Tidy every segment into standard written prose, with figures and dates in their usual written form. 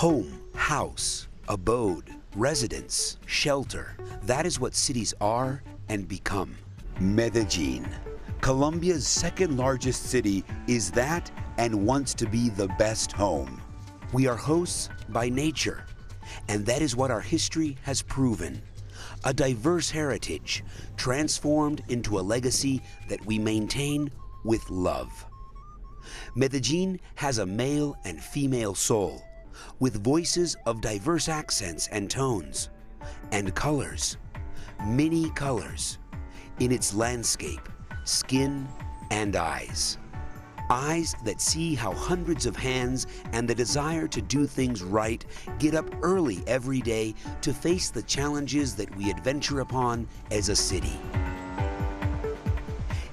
Home, house, abode, residence, shelter. That is what cities are and become. Medellin, Colombia's second largest city, is that and wants to be the best home. We are hosts by nature, and that is what our history has proven. A diverse heritage transformed into a legacy that we maintain with love. Medellin has a male and female soul, with voices of diverse accents and tones, and colors, many colors, in its landscape, skin, and eyes. Eyes that see how hundreds of hands and the desire to do things right get up early every day to face the challenges that we adventure upon as a city.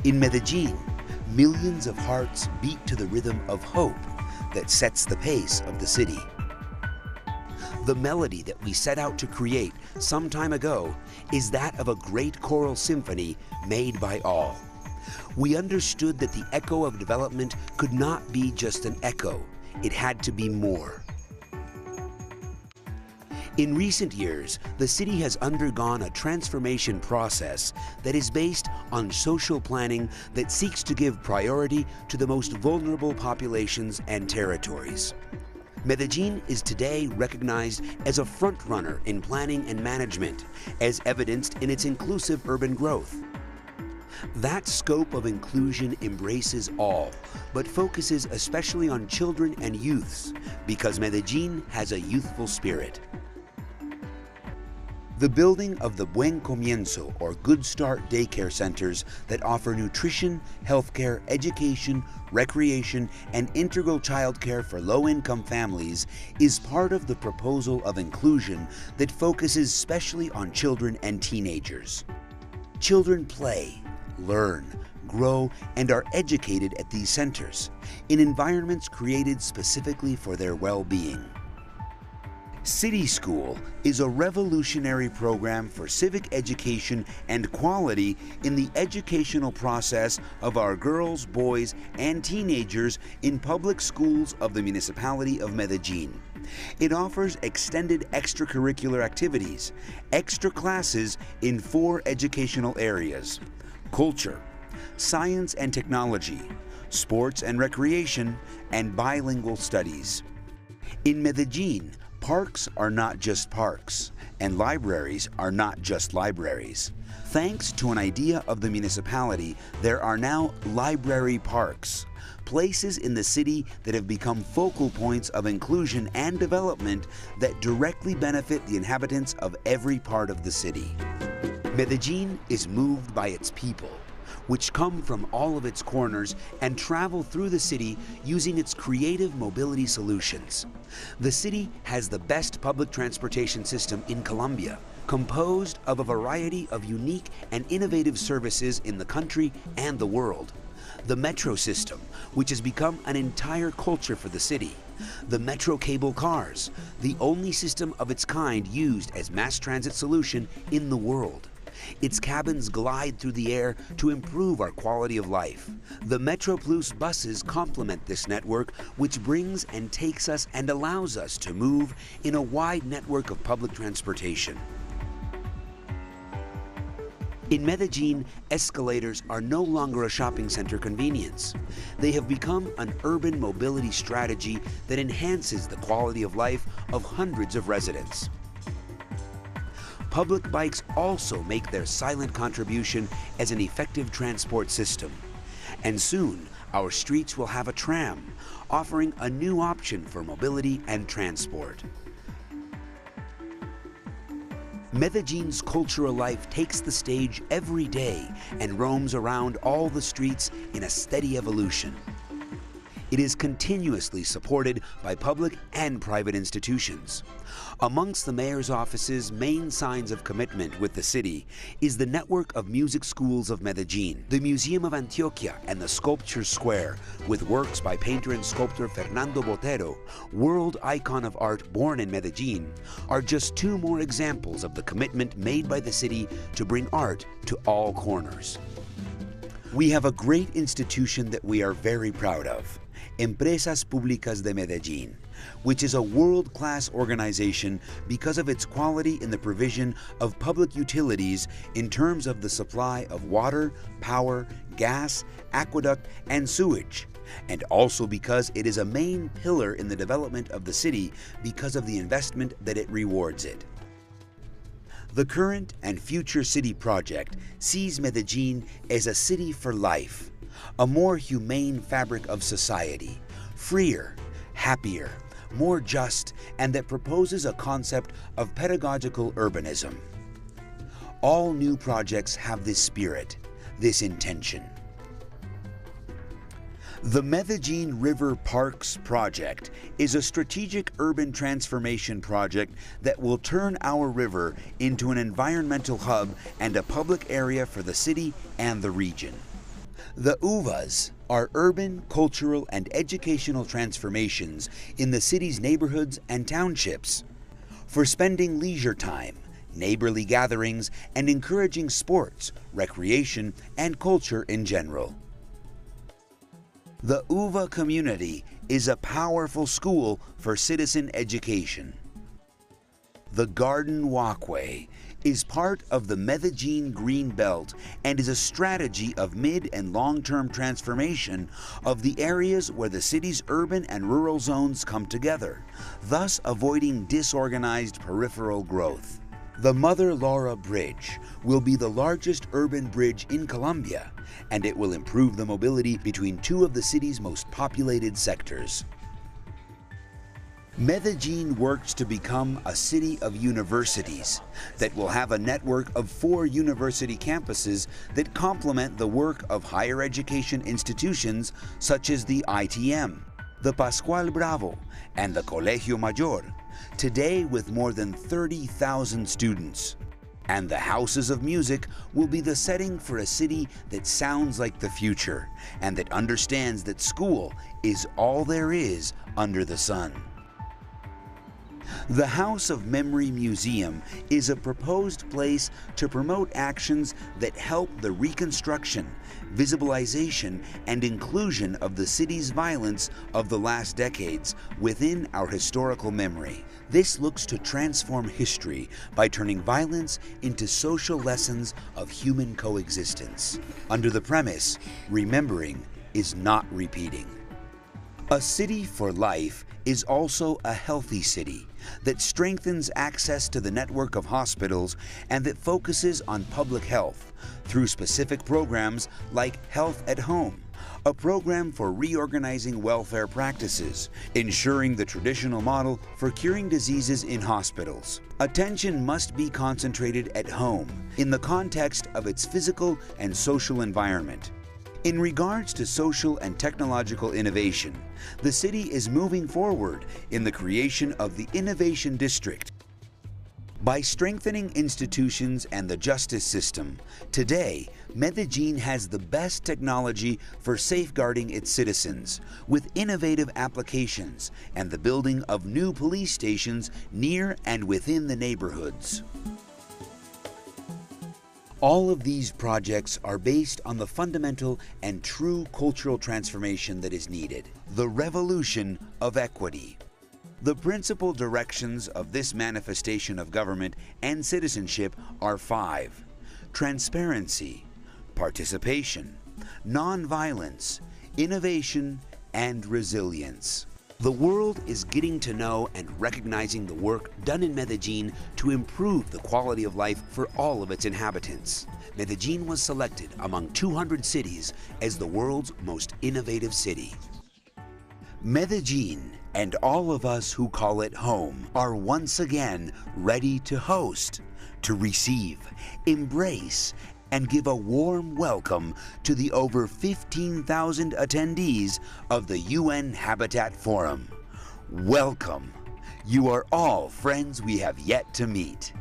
In Medellin, millions of hearts beat to the rhythm of hope that sets the pace of the city. The melody that we set out to create some time ago is that of a great choral symphony made by all. We understood that the echo of development could not be just an echo. It had to be more. In recent years, the city has undergone a transformation process that is based on social planning that seeks to give priority to the most vulnerable populations and territories. Medellin is today recognized as a frontrunner in planning and management, as evidenced in its inclusive urban growth. That scope of inclusion embraces all, but focuses especially on children and youths, because Medellin has a youthful spirit. The building of the Buen Comienzo, or Good Start daycare centers that offer nutrition, healthcare, education, recreation, and integral childcare for low-income families is part of the proposal of inclusion that focuses specially on children and teenagers. Children play, learn, grow, and are educated at these centers in environments created specifically for their well-being. City School is a revolutionary program for civic education and quality in the educational process of our girls, boys, and teenagers in public schools of the municipality of Medellin. It offers extended extracurricular activities, extra classes in 4 educational areas: culture, science and technology, sports and recreation, and bilingual studies. In Medellin, parks are not just parks, and libraries are not just libraries. Thanks to an idea of the municipality, there are now library parks, places in the city that have become focal points of inclusion and development that directly benefit the inhabitants of every part of the city. Medellin is moved by its people, which come from all of its corners and travel through the city using its creative mobility solutions. The city has the best public transportation system in Colombia, composed of a variety of unique and innovative services in the country and the world. The metro system, which has become an entire culture for the city. The metro cable cars, the only system of its kind used as mass transit solution in the world. Its cabins glide through the air to improve our quality of life. The MetroPlus buses complement this network, which brings and takes us and allows us to move in a wide network of public transportation. In Medellin, escalators are no longer a shopping center convenience. They have become an urban mobility strategy that enhances the quality of life of hundreds of residents. Public bikes also make their silent contribution as an effective transport system. And soon, our streets will have a tram, offering a new option for mobility and transport. Medellin's cultural life takes the stage every day and roams around all the streets in a steady evolution. It is continuously supported by public and private institutions. Amongst the mayor's office's main signs of commitment with the city is the network of music schools of Medellin, the Museum of Antioquia, and the Sculpture Square, with works by painter and sculptor Fernando Botero, world icon of art born in Medellin, are just 2 more examples of the commitment made by the city to bring art to all corners. We have a great institution that we are very proud of. Empresas Públicas de Medellin, which is a world-class organization because of its quality in the provision of public utilities in terms of the supply of water, power, gas, aqueduct, and sewage, and also because it is a main pillar in the development of the city because of the investment that it rewards it. The current and future city project sees Medellin as a city for life, a more humane fabric of society, freer, happier, more just, and that proposes a concept of pedagogical urbanism. All new projects have this spirit, this intention. The Medellin River Parks project is a strategic urban transformation project that will turn our river into an environmental hub and a public area for the city and the region. The UVAs are urban, cultural, and educational transformations in the city's neighborhoods and townships for spending leisure time, neighborly gatherings, and encouraging sports, recreation, and culture in general. The UVA community is a powerful school for citizen education. The Garden Walkway is part of the Medellin Green Belt and is a strategy of mid and long-term transformation of the areas where the city's urban and rural zones come together, thus avoiding disorganized peripheral growth. The Mother Laura Bridge will be the largest urban bridge in Colombia, and it will improve the mobility between two of the city's most populated sectors. Medellin works to become a city of universities that will have a network of 4 university campuses that complement the work of higher education institutions such as the ITM, the Pascual Bravo, and the Colegio Mayor, today with more than 30,000 students. And the houses of music will be the setting for a city that sounds like the future and that understands that school is all there is under the sun. The House of Memory Museum is a proposed place to promote actions that help the reconstruction, visibilization, and inclusion of the city's violence of the last decades within our historical memory. This looks to transform history by turning violence into social lessons of human coexistence, under the premise, remembering is not repeating. A city for life is also a healthy city that strengthens access to the network of hospitals and that focuses on public health through specific programs like Health at Home, a program for reorganizing welfare practices, ensuring the traditional model for curing diseases in hospitals. Attention must be concentrated at home in the context of its physical and social environment. In regards to social and technological innovation, the city is moving forward in the creation of the Innovation District. By strengthening institutions and the justice system, today, Medellin has the best technology for safeguarding its citizens, with innovative applications and the building of new police stations near and within the neighborhoods. All of these projects are based on the fundamental and true cultural transformation that is needed, the revolution of equity. The principal directions of this manifestation of government and citizenship are 5: transparency, participation, nonviolence, innovation, and resilience. The world is getting to know and recognizing the work done in Medellin to improve the quality of life for all of its inhabitants. Medellin was selected among 200 cities as the world's most innovative city. Medellin and all of us who call it home are once again ready to host, to receive, embrace, and give a warm welcome to the over 15,000 attendees of the UN Habitat Forum. Welcome. You are all friends we have yet to meet.